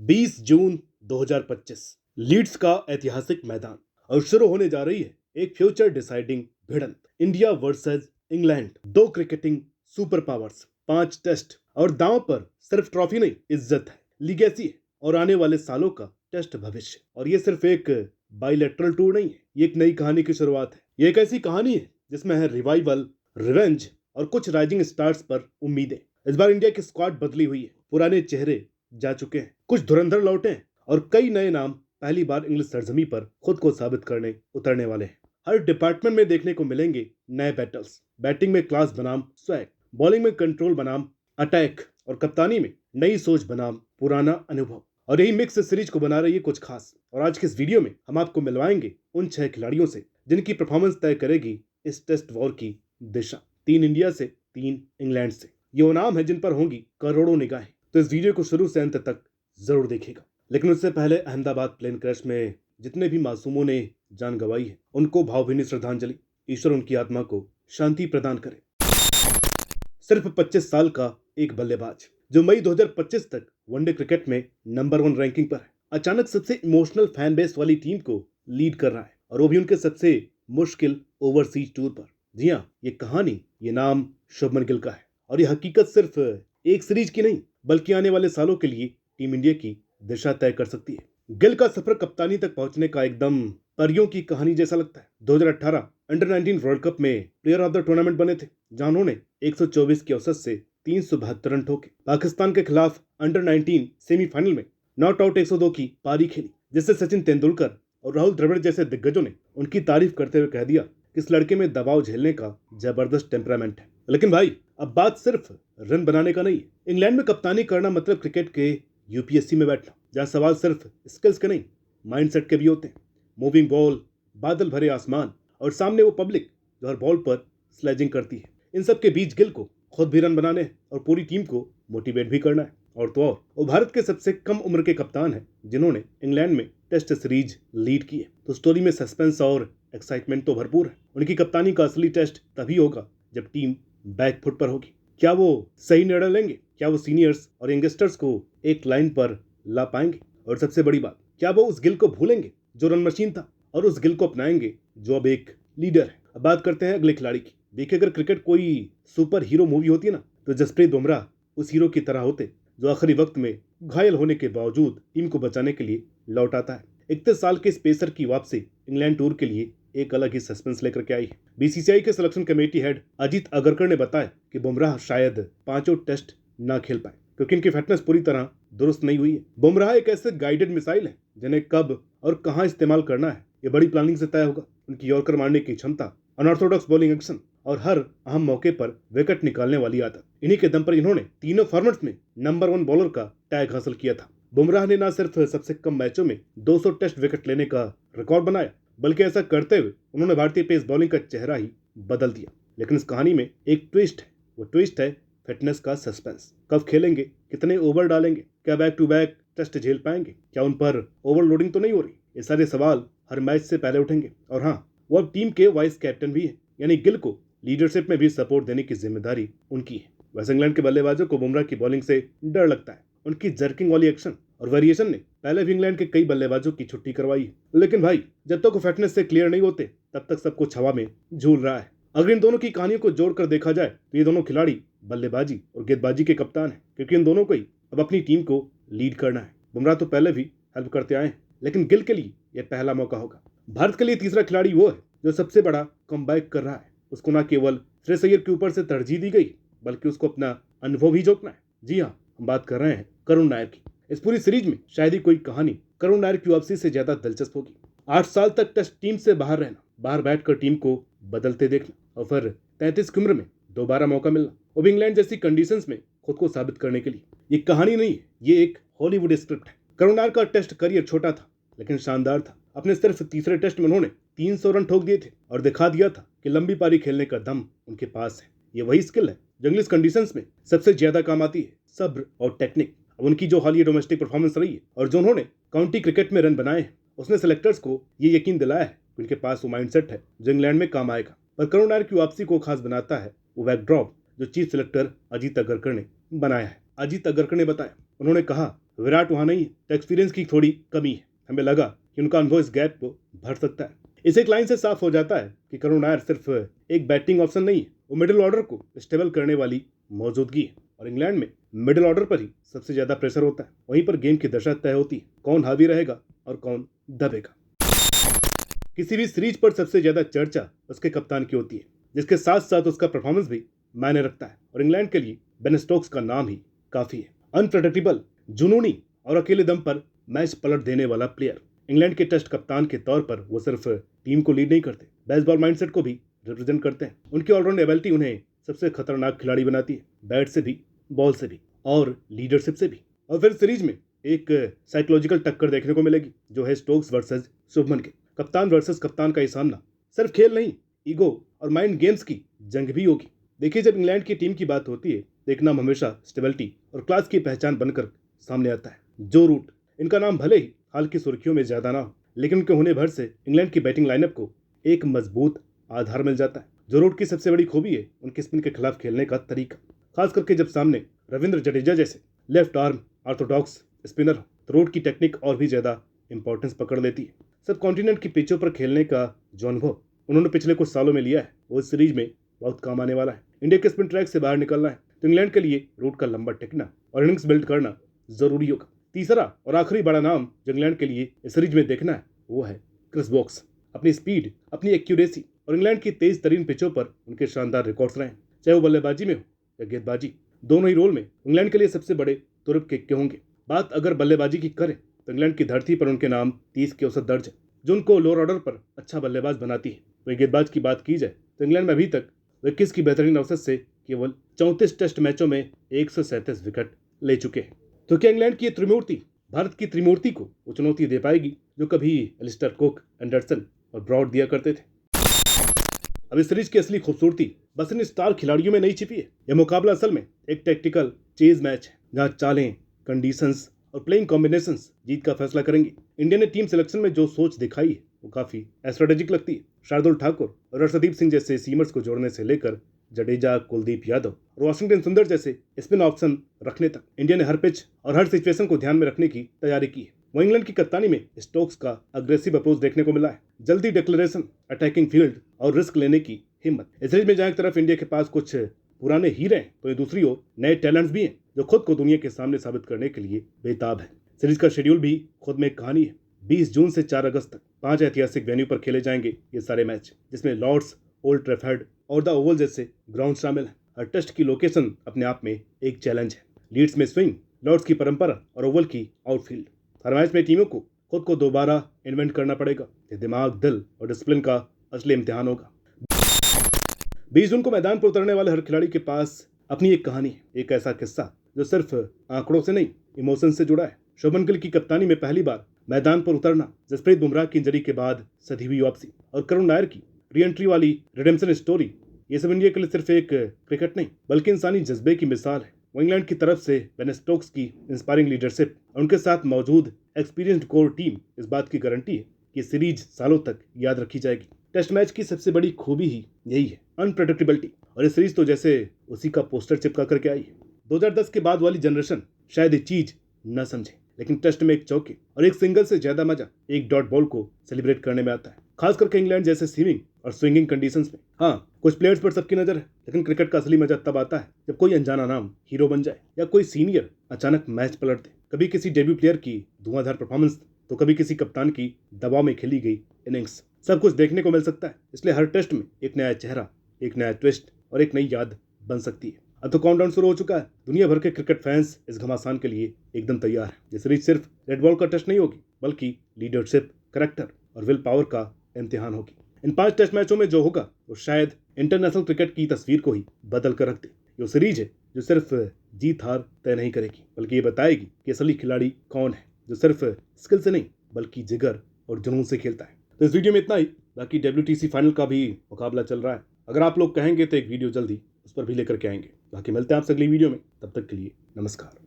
20 जून 2025 Leeds का ऐतिहासिक मैदान और शुरू होने जा रही है एक फ्यूचर डिसाइडिंग भिड़ंत। इंडिया वर्सेस इंग्लैंड, दो क्रिकेटिंग सुपर पावर्स, 5 टेस्ट और दांव पर सिर्फ ट्रॉफी नहीं, इज्जत है, लीगेसी है और आने वाले सालों का टेस्ट भविष्य। और ये सिर्फ एक बाइलेटरल टूर नहीं है, ये एक नई कहानी की शुरुआत है। ये एक ऐसी कहानी है जिसमें है रिवाइवल, रिवेंज और कुछ राइजिंग स्टार्स पर उम्मीदें। इस बार इंडिया की स्क्वाड बदली हुई है, पुराने चेहरे जा चुके हैं, कुछ धुरंधर लौटे हैं और कई नए नाम पहली बार इंग्लिश सरजमी पर खुद को साबित करने उतरने वाले हैं। हर डिपार्टमेंट में देखने को मिलेंगे नए बैटल्स। बैटिंग में क्लास बनाम स्वैग, बॉलिंग में कंट्रोल बनाम अटैक और कप्तानी में नई सोच बनाम पुराना अनुभव। और यही मिक्स सीरीज को बना रही है कुछ खास। और आज के इस वीडियो में हम आपको मिलवाएंगे उन 6 खिलाड़ियों से जिनकी परफॉर्मेंस तय करेगी इस टेस्ट वॉर की दिशा। 3 इंडिया से, 3 इंग्लैंड से। ये वो नाम है जिन पर होंगी करोड़ों निगाहें। तो इस वीडियो को शुरू से अंत तक जरूर देखिएगा। लेकिन उससे पहले अहमदाबाद प्लेन क्रैश में जितने भी मासूमों ने जान गंवाई है उनको भावभीनी श्रद्धांजलि। ईश्वर उनकी आत्मा को शांति प्रदान करे। सिर्फ 25 साल का एक बल्लेबाज जो मई 2025 तक वनडे क्रिकेट में नंबर 1 रैंकिंग पर है, अचानक सबसे इमोशनल फैन बेस वाली टीम को लीड कर रहा है, और वो भी उनके सबसे मुश्किल ओवरसीज टूर पर। जी हाँ, ये कहानी, ये नाम शुभमन गिल का है। और ये हकीकत सिर्फ एक सीरीज की नहीं बल्कि आने वाले सालों के लिए टीम इंडिया की दिशा तय कर सकती है। गिल का सफर कप्तानी तक पहुंचने का एकदम परियों की कहानी जैसा लगता है। 2018 अंडर 19 वर्ल्ड कप में प्लेयर ऑफ द टूर्नामेंट बने थे, जहां उन्होंने 124 की औसत से 372 रन ठोके। पाकिस्तान के खिलाफ अंडर 19 सेमीफाइनल में नॉट आउट 102 की पारी खेली, जिससे सचिन तेंदुलकर और राहुल द्रविड़ जैसे दिग्गजों ने उनकी तारीफ करते हुए कह दिया कि इस लड़के में दबाव झेलने का जबरदस्त टेम्परामेंट है। लेकिन भाई, अब बात सिर्फ रन बनाने का नहीं है। इंग्लैंड में कप्तानी करना मतलब क्रिकेट के यूपीएससी में बैठना, जहां सवाल सिर्फ स्किल्स के नहीं, माइंडसेट के भी होते हैं। मूविंग बॉल, बादल भरे आसमान और सामने वो पब्लिक जो हर बॉल पर स्लेजिंग करती है। इन सब के बीच गिल को खुद भी रन बनाने हैं और पूरी टीम को मोटिवेट भी करना है। और तो और वो भारत के सबसे कम उम्र के कप्तान हैं जिन्होंने इंग्लैंड में टेस्ट सीरीज लीड की है। तो स्टोरी में सस्पेंस और एक्साइटमेंट तो भरपूर है। उनकी कप्तानी का असली टेस्ट तभी होगा जब टीम बैकफुट पर होगी। क्या वो सही निर्णय लेंगे? क्या वो सीनियर्स और यंगस्टर्स को एक लाइन पर ला पाएंगे? और सबसे बड़ी बात, क्या वो उस गिल को भूलेंगे जो रन मशीन था और उस गिल को अपनाएंगे जो अब एक लीडर है? अब बात करते हैं अगले खिलाड़ी की। देखिए, अगर क्रिकेट कोई सुपर हीरो मूवी होती ना, तो जसप्रीत बुमराह उस हीरो की तरह होते जो आखिरी वक्त में घायल होने के बावजूद टीम को बचाने के लिए लौट आता है। 31 साल के स्पेसर की वापसी इंग्लैंड टूर के लिए एक अलग ही सस्पेंस लेकर के आई है। बीसीसीआई के selection committee head Ajit Agarkar ने बताया कि बुमराह शायद 5 टेस्ट ना खेल पाए क्योंकि इनकी फिटनेस पूरी तरह दुरुस्त नहीं हुई है। बुमराह एक ऐसे गाइडेड मिसाइल है जिन्हें कब और कहां इस्तेमाल करना है ये बड़ी प्लानिंग से तय होगा। उनकी यॉर्कर मारने की क्षमता, अनऑर्थोडॉक्स बॉलिंग एक्शन और हर अहम मौके पर विकेट निकालने वाली आदत, इन्हीं के दम पर इन्होंने तीनों फॉर्मेट्स में नंबर 1 बॉलर का टैग हासिल किया था। बुमराह ने न सिर्फ सबसे कम मैचों में 200 टेस्ट विकेट लेने का रिकॉर्ड बनाया, बल्कि ऐसा करते हुए उन्होंने भारतीय पेस बॉलिंग का चेहरा ही बदल दिया। लेकिन इस कहानी में एक ट्विस्ट है। वो ट्विस्ट है फिटनेस का सस्पेंस। कब खेलेंगे, कितने ओवर डालेंगे, क्या बैक टू बैक टेस्ट झेल पाएंगे, क्या उन पर ओवरलोडिंग तो नहीं हो रही? ये सारे सवाल हर मैच से पहले उठेंगे। और हाँ, वो अब टीम के वाइस कैप्टन भी है, यानी गिल को लीडरशिप में भी सपोर्ट देने की जिम्मेदारी उनकी है। वैसे इंग्लैंड के बल्लेबाजों को बुमराह की बॉलिंग से डर लगता है। उनकी जर्किंग वाली एक्शन और वेरिएशन ने पहले भी इंग्लैंड के कई बल्लेबाजों की छुट्टी करवाई है। लेकिन भाई, जब तक वो फिटनेस से क्लियर नहीं होते तब तक सब कुछ हवा में झूल रहा है। अगर इन दोनों की कहानियों को जोड़कर देखा जाए तो ये दोनों खिलाड़ी बल्लेबाजी और गेंदबाजी के कप्तान हैं, क्योंकि इन दोनों को ही अब अपनी टीम को लीड करना है। बुमराह तो पहले भी हेल्प करते आए हैं, लेकिन गिल के लिए यह पहला मौका होगा। भारत के लिए तीसरा खिलाड़ी वो है जो सबसे बड़ा कमबैक कर रहा है। उसको न केवल श्रेयस अय्यर के ऊपर से तरजीह दी गई, बल्कि उसको अपना अनुभव भी जोतना है। जी हाँ, हम बात कर रहे हैं करुण नायर की। इस पूरी सीरीज में शायद ही कोई कहानी करुण नायर की वापसी से ज्यादा दिलचस्प होगी। 8 साल तक टेस्ट टीम से बाहर रहना, बाहर बैठकर टीम को बदलते देखना और फिर 33 की उम्र में दोबारा मौका मिलना, वो भी इंग्लैंड जैसी कंडीशंस में खुद को साबित करने के लिए। ये कहानी नहीं है, ये एक हॉलीवुड स्क्रिप्ट है। करुण नायर का टेस्ट करियर छोटा था लेकिन शानदार था। अपने सिर्फ तीसरे टेस्ट में उन्होंने 300 रन ठोक दिए थे और दिखा दिया था कि लंबी पारी खेलने का दम उनके पास है। ये वही स्किल है जो इंग्लिश कंडीशंस में सबसे ज्यादा काम आती है, सब्र और टेक्निक। अब उनकी जो हालिया डोमेस्टिक परफॉर्मेंस रही है और जो उन्होंने काउंटी क्रिकेट में रन बनाए हैं, उसने सेलेक्टर्स को ये यकीन दिलाया है कि उनके पास वो माइंडसेट है जो इंग्लैंड में काम आएगा। पर करुण नायर की वापसी को खास बनाता है वो बैकड्रॉप जो चीफ सेलेक्टर अजीत अगरकर ने बनाया है। अजीत अगरकर ने बताया उन्होंने कहा, विराट वहां नहीं है तो एक्सपीरियंस की थोड़ी कमी है। हमें लगा कि उनका अनुभव इस गैप को भर सकता है। इस एक लाइन से साफ हो जाता है कि करुण नायर सिर्फ एक बैटिंग ऑप्शन नहीं है, वो मिडिल ऑर्डर को स्टेबल करने वाली मौजूदगी है। और इंग्लैंड में मिडिल ऑर्डर पर ही सबसे ज्यादा प्रेशर होता है। वहीं पर गेम की दशा तय होती है, कौन हावी रहेगा और कौन दबेगा। किसी भी सीरीज पर सबसे ज्यादा चर्चा उसके कप्तान की होती है, जिसके साथ साथ उसका परफॉर्मेंस भी मायने रखता है। और इंग्लैंड के लिए बेन स्टोक्स का नाम ही काफी है। अनप्रेडिक्टेबल, जुनूनी और अकेले दम पर मैच पलट देने वाला प्लेयर। इंग्लैंड के टेस्ट कप्तान के तौर पर वो सिर्फ टीम को लीड नहीं करते, बेसबॉल माइंडसेट को भी रिप्रेजेंट करते हैं। उनकी ऑलराउंड एबिलिटी उन्हें सबसे खतरनाक खिलाड़ी बनाती है, बैट से भी, बॉल से भी और लीडरशिप से भी। और फिर सीरीज में एक साइकोलॉजिकल टक्कर देखने को मिलेगी, जो है स्टोक्स वर्सेस शुभमन गिल। कप्तान वर्सेस कप्तान का ये सामना सिर्फ खेल नहीं, ईगो और माइंड गेम्स की जंग भी होगी। देखिए, जब इंग्लैंड की टीम की बात होती है तो एक नाम हमेशा स्टेबिलिटी और क्लास की पहचान बनकर सामने आता है, जो रूट। इनका नाम भले ही हाल की सुर्खियों में ज्यादा ना हो, लेकिन उनके होने भर से इंग्लैंड की बैटिंग लाइनअप को एक मजबूत आधार मिल जाता है। जो रूट की सबसे बड़ी खूबी है उनके स्पिन के खिलाफ खेलने का तरीका, खास करके जब सामने रविंद्र जडेजा जैसे लेफ्ट आर्म ऑर्थोडॉक्स स्पिनर हो तो रूट की टेक्निक और भी ज्यादा इंपॉर्टेंस पकड़ लेती है। सब कॉन्टिनेंट की पिचों पर खेलने का जो अनुभव उन्होंने पिछले कुछ सालों में लिया है, वो इस सीरीज में बहुत काम आने वाला है। इंडिया के स्पिन ट्रैक से बाहर निकलना है तो इंग्लैंड के लिए रूट का लंबा टिकना और इनिंग्स बिल्ड करना जरूरी होगा। तीसरा और आखिरी बड़ा नाम जो इंग्लैंड के लिए इस सीरीज में देखना है वो है क्रिस वोक्स। अपनी स्पीड, अपनी एक्यूरेसी और इंग्लैंड की तेज तरीन पिचों पर उनके शानदार रिकॉर्ड्स रहे, चाहे वो बल्लेबाजी में हो या गेंदबाजी। दोनों ही रोल में इंग्लैंड के लिए सबसे बड़े तुरुप के होंगे। बात अगर बल्लेबाजी की करें तो इंग्लैंड की धरती पर उनके नाम 30 के औसत दर्ज है, जो उनको लोअर ऑर्डर पर अच्छा बल्लेबाज बनाती है। वही गेंदबाज की बात की जाए तो इंग्लैंड में अभी तक 21 की बेहतरीन औसत से केवल 34 टेस्ट मैचों में 137 विकेट ले चुके हैं। तो क्या इंग्लैंड की त्रिमूर्ति, भारत की त्रिमूर्ति को वो चुनौती दे पाएगी जो कभी एलिस्टर कुक, एंडरसन और ब्रॉड दिया करते थे? अब इस सीरीज की असली खूबसूरती बस इन स्टार खिलाड़ियों में नहीं छिपी है। यह मुकाबला असल में एक टैक्टिकल चेज मैच है, जहां चालें, कंडीशंस और प्लेइंग कॉम्बिनेशंस जीत का फैसला करेंगे। इंडिया ने टीम सिलेक्शन में जो सोच दिखाई है वो काफी स्ट्रेटेजिक लगती है। शार्दुल ठाकुर और हर्षदीप सिंह जैसे सीमर्स को जोड़ने से लेकर जडेजा, कुलदीप यादव और वाशिंगटन सुंदर जैसे स्पिन ऑप्शन रखने तक इंडिया ने हर पिच और हर सिचुएशन को ध्यान में रखने की तैयारी की है। वहीं इंग्लैंड की कप्तानी में स्टोक्स का अग्रेसिव अप्रोच देखने को मिला है, जल्दी डिक्लेरेशन, अटैकिंग फील्ड और रिस्क लेने की हिम्मत। इस सीरीज में जहां एक तरफ इंडिया के पास कुछ पुराने हीरे हैं तो ये दूसरी ओर नए टैलेंट्स भी हैं जो खुद को दुनिया के सामने साबित करने के लिए बेताब है। सीरीज का शेड्यूल भी खुद में एक कहानी है। 20 जून से 4 अगस्त तक 5 ऐतिहासिक वेन्यू पर खेले जाएंगे ये सारे मैच, जिसमें लॉर्ड्स, ओल्ड ट्रैफर्ड और द ओवल जैसे ग्राउंड शामिल हैं। हर टेस्ट की लोकेशन अपने आप में एक चैलेंज है। लीड्स में स्विंग, लॉर्ड्स की परंपरा और ओवल की आउटफील्ड। हर मैच में टीमों को खुद को दोबारा इन्वेंट करना पड़ेगा। ये दिमाग, दिल और डिसिप्लिन का असली इम्तिहान होगा। 20 जून को मैदान पर उतरने वाले हर खिलाड़ी के पास अपनी एक कहानी है, एक ऐसा किस्सा जो सिर्फ आंकड़ों से नहीं, इमोशन से जुड़ा है। शुभमन गिल की कप्तानी में पहली बार मैदान पर उतरना, जसप्रीत बुमराह की इंजरी के बाद सधी हुई वापसी और करुण नायर की री एंट्री वाली रिडेम्पशन स्टोरी, ये सब इंडिया के लिए सिर्फ एक क्रिकेट नहीं बल्कि इंसानी जज्बे की मिसाल है। वो इंग्लैंड की तरफ से बेन स्टोक्स की इंस्पायरिंग लीडरशिप और उनके साथ मौजूद एक्सपीरियंस्ड कोर टीम इस बात की गारंटी है कि सीरीज सालों तक याद रखी जाएगी। टेस्ट मैच की सबसे बड़ी खूबी ही यही है, अनप्रेडिक्टेबिलिटी। और इस सीरीज तो जैसे उसी का पोस्टर चिपका करके आई है। 2010 के बाद वाली जनरेशन शायद ये चीज न समझे, लेकिन टेस्ट में एक चौके और एक सिंगल से ज्यादा मजा एक डॉट बॉल को सेलिब्रेट करने में आता है, खास करके इंग्लैंड जैसे सीमिंग और स्विंगिंग कंडीशंस में। हाँ, कुछ प्लेयर्स पर सबकी नजर है, लेकिन क्रिकेट का असली मजा तब आता है जब कोई अनजाना नाम हीरो बन जाए या कोई सीनियर अचानक मैच पलट दे। कभी किसी डेब्यू प्लेयर की धुआंधार परफॉर्मेंस तो कभी किसी कप्तान की दबाव में खेली गई इनिंग्स। सब कुछ देखने को मिल सकता है, इसलिए हर टेस्ट में एक नया चेहरा, एक नया ट्विस्ट और एक नई याद बन सकती है। अब तो काउंटडाउन शुरू हो चुका है। दुनिया भर के क्रिकेट फैंस इस घमासान के लिए एकदम तैयार है। ये सीरीज सिर्फ रेड बॉल का टेस्ट नहीं होगी, बल्कि लीडरशिप, करैक्टर और विल पावर का इम्तिहान होगी। इन 5 टेस्ट मैचों में जो होगा वो शायद इंटरनेशनल क्रिकेट की तस्वीर को ही बदल कर रख दे। ये सीरीज है जो सिर्फ जीत हार तय नहीं करेगी, बल्कि ये बताएगी कि असली खिलाड़ी कौन है, जो सिर्फ स्किल से नहीं बल्कि जिगर और जुनून से खेलता है। तो इस वीडियो में इतना ही। बाकी WTC फाइनल का भी मुकाबला चल रहा है। अगर आप लोग कहेंगे तो एक वीडियो जल्दी उस पर भी लेकर के आएंगे। बाकी मिलते हैं आपसे अगली वीडियो में, तब तक के लिए नमस्कार।